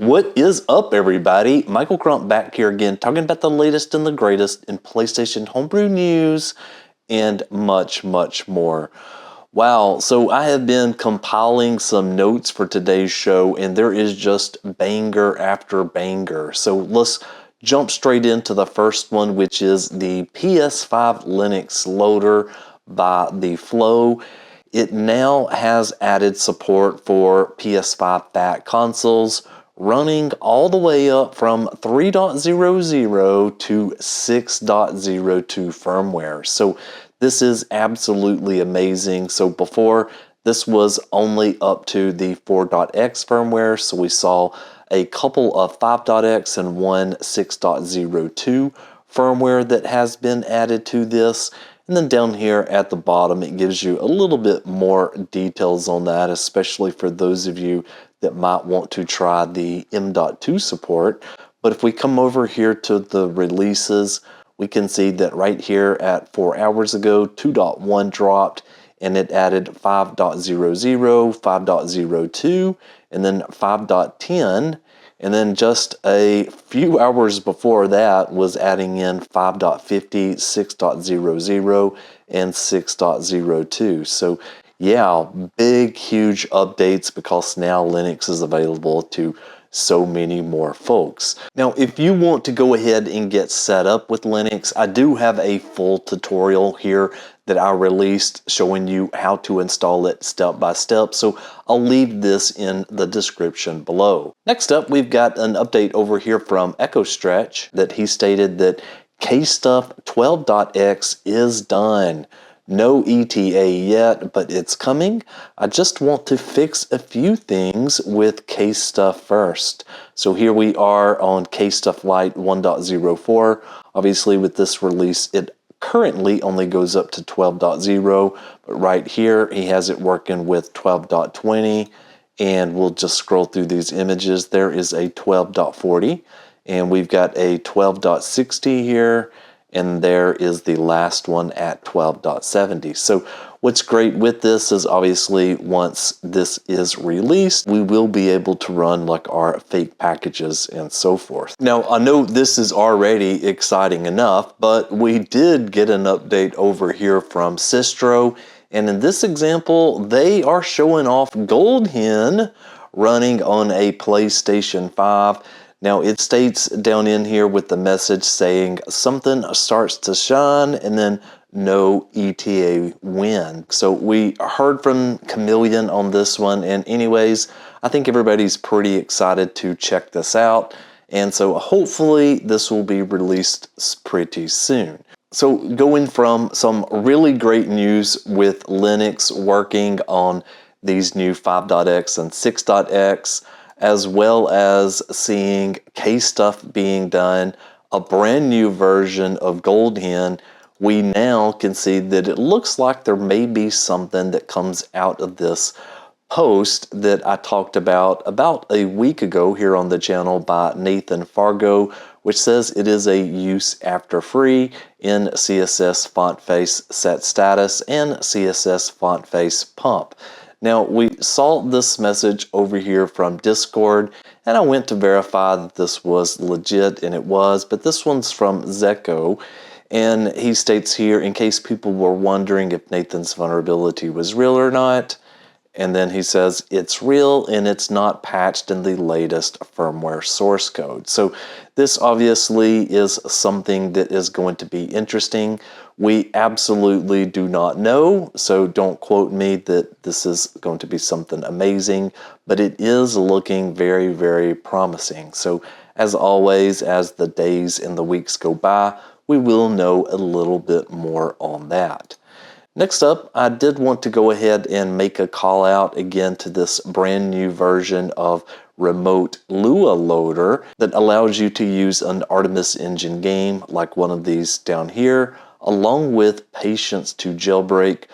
What is up, everybody? Michael Crump back here again, talking about the latest and the greatest in PlayStation Homebrew news and much, much more. Wow, so I have been compiling some notes for today's show, and there is just banger after banger. So let's jump straight into the first one, which is the PS5 Linux loader by the Flow. It now has added support for PS5 FAT consoles, running all the way up from 3.00 to 6.02 firmware. So this is absolutely amazing. So before, this was only up to the 4.x firmware. So we saw a couple of 5.x and one 6.02 firmware that has been added to this. And then down here at the bottom, it gives you a little bit more details on that, especially for those of you that might want to try the M.2 support. But if we come over here to the releases, we can see that right here at 4 hours ago, 2.1 dropped, and it added 5.00, 5.02, and then 5.10. And then just a few hours before that was adding in 5.50, 6.00, and 6.02. So yeah, big, huge updates because now Linux is available to so many more folks. Now, if you want to go ahead and get set up with Linux, I do have a full tutorial here that I released showing you how to install it step by step. So I'll leave this in the description below. Next up, we've got an update over here from EchoStretch that he stated that kstuff 12.x is done. No ETA yet, but it's coming. I just want to fix a few things with kstuff first. So here we are on kstuff-lite 1.04. Obviously with this release, it currently only goes up to 12.0, but right here he has it working with 12.20, and we'll just scroll through these images. There is a 12.40, and we've got a 12.60 here, and there is the last one at 12.70. So what's great with this is obviously once this is released, we will be able to run like our fake packages and so forth. Now, I know this is already exciting enough, but we did get an update over here from Sistro, and in this example, they are showing off GoldHen running on a PlayStation 5. Now it states down in here with the message saying something starts to shine and then no ETA when. So we heard from Chameleon on this one, and anyways, I think everybody's pretty excited to check this out. And so hopefully this will be released pretty soon. So going from some really great news with Linux working on these new 5.x and 6.x, as well as seeing kstuff being done, a brand new version of GoldHen, we now can see that it looks like there may be something that comes out of this post that I talked about a week ago here on the channel by Nathan Fargo, which says it is a use after free in CSS font face set status and CSS font face pump. Now, we saw this message over here from Discord, and I went to verify that this was legit, and it was, but this one's from Zeko, and he states here, in case people were wondering if Nathan's vulnerability was real or not, and then he says it's real and it's not patched in the latest firmware source code. So this obviously is something that is going to be interesting. We absolutely do not know, so don't quote me that this is going to be something amazing, but it is looking very, very promising. So as always, as the days and the weeks go by, we will know a little bit more on that. Next up, I did want to go ahead and make a call out again to this brand new version of remote Lua loader that allows you to use an Artemis engine game like one of these down here, along with patience to jailbreak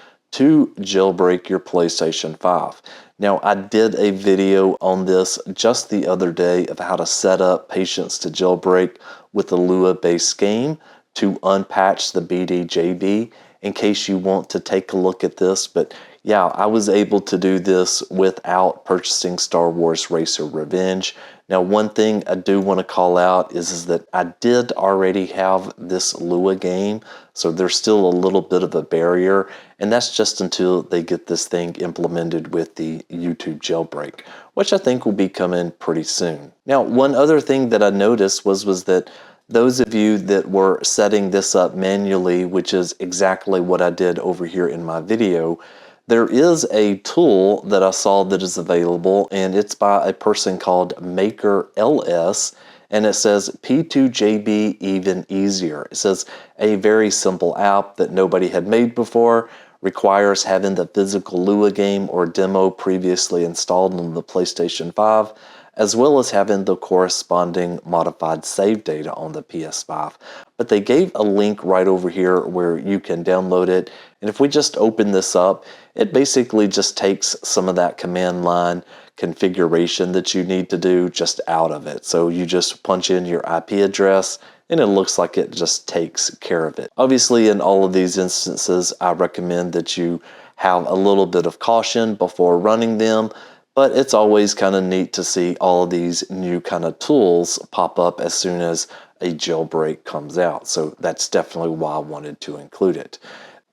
your PlayStation 5. Now, I did a video on this just the other day of how to set up patience to jailbreak with a Lua-based game to unpatch the BD-JB, in case you want to take a look at this. But yeah, I was able to do this without purchasing Star Wars Racer Revenge. Now, one thing I do want to call out is that I did already have this Lua game, so there's still a little bit of a barrier, and that's just until they get this thing implemented with the YouTube jailbreak, which I think will be coming pretty soon. Now, one other thing that I noticed was that those of you that were setting this up manually, which is exactly what I did over here in my video, there is a tool that I saw that is available, and it's by a person called Maker LS, and it says P2JB even easier. It says a very simple app that nobody had made before, requires having the physical Lua game or demo previously installed on the PlayStation 5, as well as having the corresponding modified save data on the PS5. But they gave a link right over here where you can download it, and if we just open this up, it basically just takes some of that command line configuration that you need to do just out of it. So you just punch in your IP address, and it looks like it just takes care of it. Obviously, in all of these instances, I recommend that you have a little bit of caution before running them, but it's always kind of neat to see all of these new kind of tools pop up as soon as a jailbreak comes out. So that's definitely why I wanted to include it.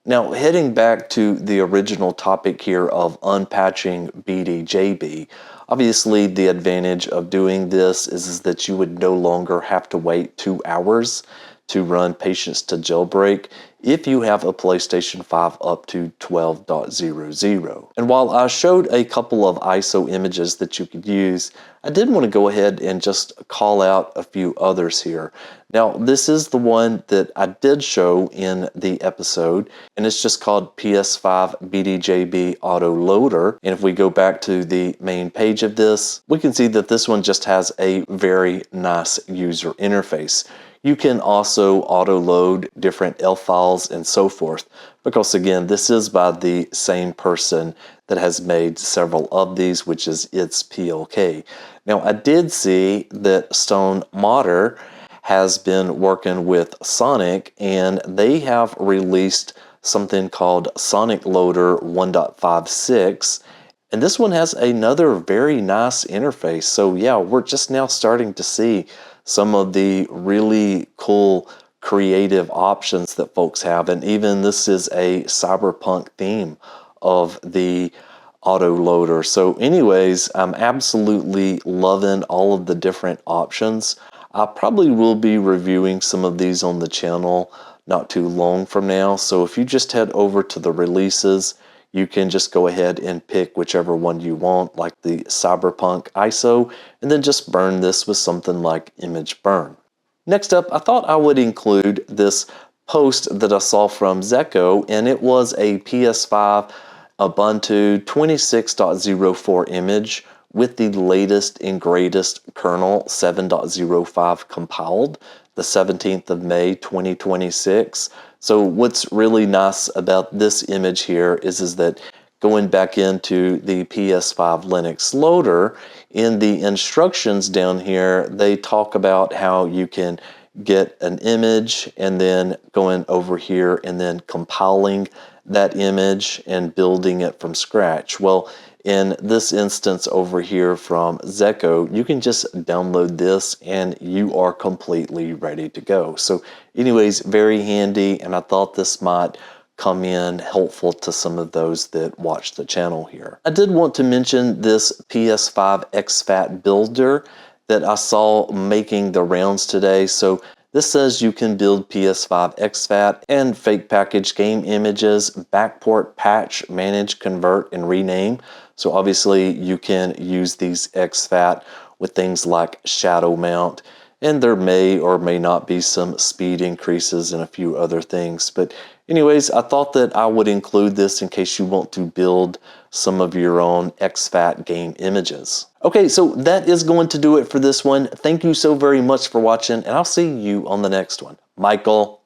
Now, heading back to the original topic here of unpatching BD-JB, obviously the advantage of doing this is that you would no longer have to wait 2 hours to run Patience to Jailbreak if you have a PlayStation 5 up to 12.00. And while I showed a couple of ISO images that you could use, I did want to go ahead and just call out a few others here. Now, this is the one that I did show in the episode, and it's just called PS5 BD-JB-Autoloader. And if we go back to the main page of this, we can see that this one just has a very nice user interface. You can also auto-load different ELF files and so forth, because again, this is by the same person that has made several of these, which is itsPLK. Now, I did see that StonedModder has been working with Sonic, and they have released something called Sonic Loader 1.56, and this one has another very nice interface. So yeah, we're just now starting to see some of the really cool creative options that folks have, and even this is a cyberpunk theme of the autoloader. So anyways, I'm absolutely loving all of the different options. I probably will be reviewing some of these on the channel not too long from now, so if you just head over to the releases, you can just go ahead and pick whichever one you want, like the Cyberpunk ISO, and then just burn this with something like Image Burn. Next up, I thought I would include this post that I saw from Zeko, and it was a PS5 Ubuntu 26.04 image with the latest and greatest kernel 7.05 compiled, the 17th of May 2026. So what's really nice about this image here is that going back into the PS5 Linux loader, in the instructions down here, they talk about how you can get an image and then going over here and then compiling that image and building it from scratch. Well, in this instance over here from Zeko, you can just download this and you are completely ready to go. So anyways, very handy, and I thought this might come in helpful to some of those that watch the channel here. I did want to mention this PS5 exFAT builder that I saw making the rounds today. So this says you can build PS5 exFAT and fake package game images, backport, patch, manage, convert, and rename. So obviously you can use these exFAT with things like shadow mount, and there may or may not be some speed increases and a few other things. But anyways, I thought that I would include this in case you want to build some of your own exFAT game images. Okay, so that is going to do it for this one. Thank you so very much for watching, and I'll see you on the next one. Michael.